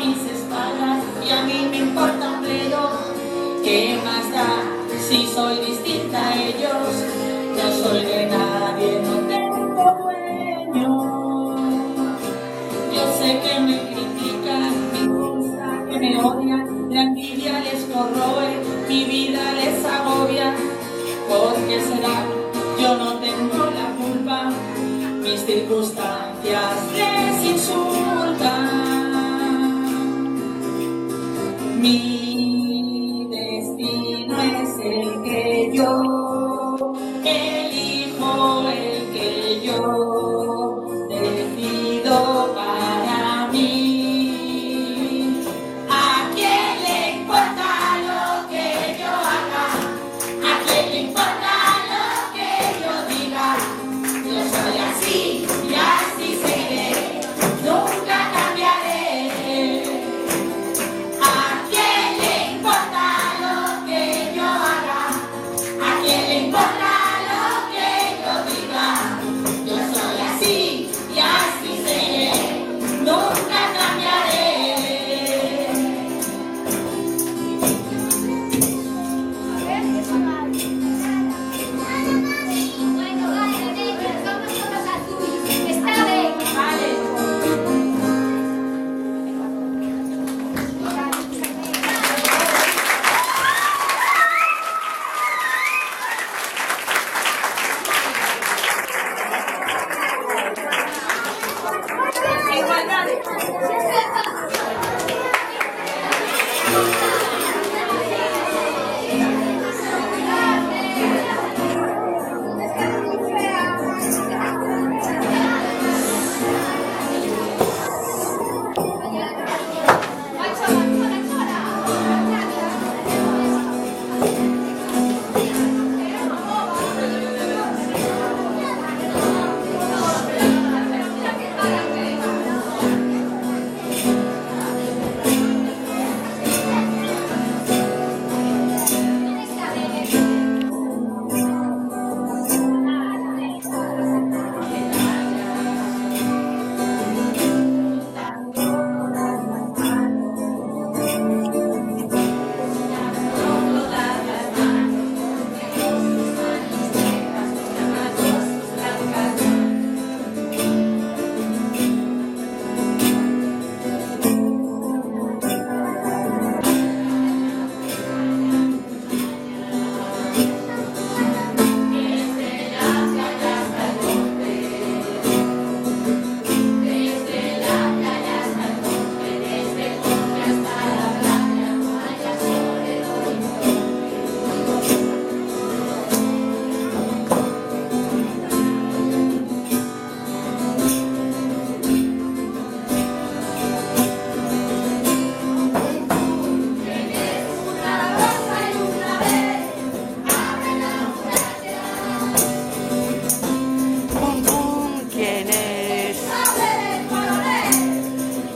mis espaldas y a mí me importa un bledo. ¿Qué más da si soy distinta a ellos? No soy de nadie, no tengo dueño. Yo sé que me critican, me gusta que me odian, la envidia les corroe, mi vida les agobia. ¿Por qué será? Yo no tengo la culpa, mis circunstancias les insultan. Mi destino es el que yo elijo, el que yo decido para mí. ¿A quién le importa lo que yo haga? ¿A quién le importa lo que yo diga? Yo soy así y así seré, nunca cambiaré. ¿A quién le importa lo que yo haga? ¿A quién le importa lo que yo diga? Yo soy así y así seré, nunca cambiaré. Bueno, vale, venga, vamos todos a Tui. Está bien.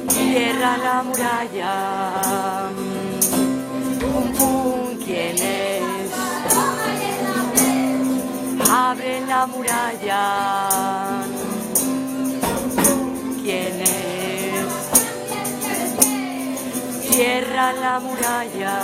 Cierra la muralla. Pum pum, ¿quién es? Abre la muralla. ¿Quién es? Cierra la muralla.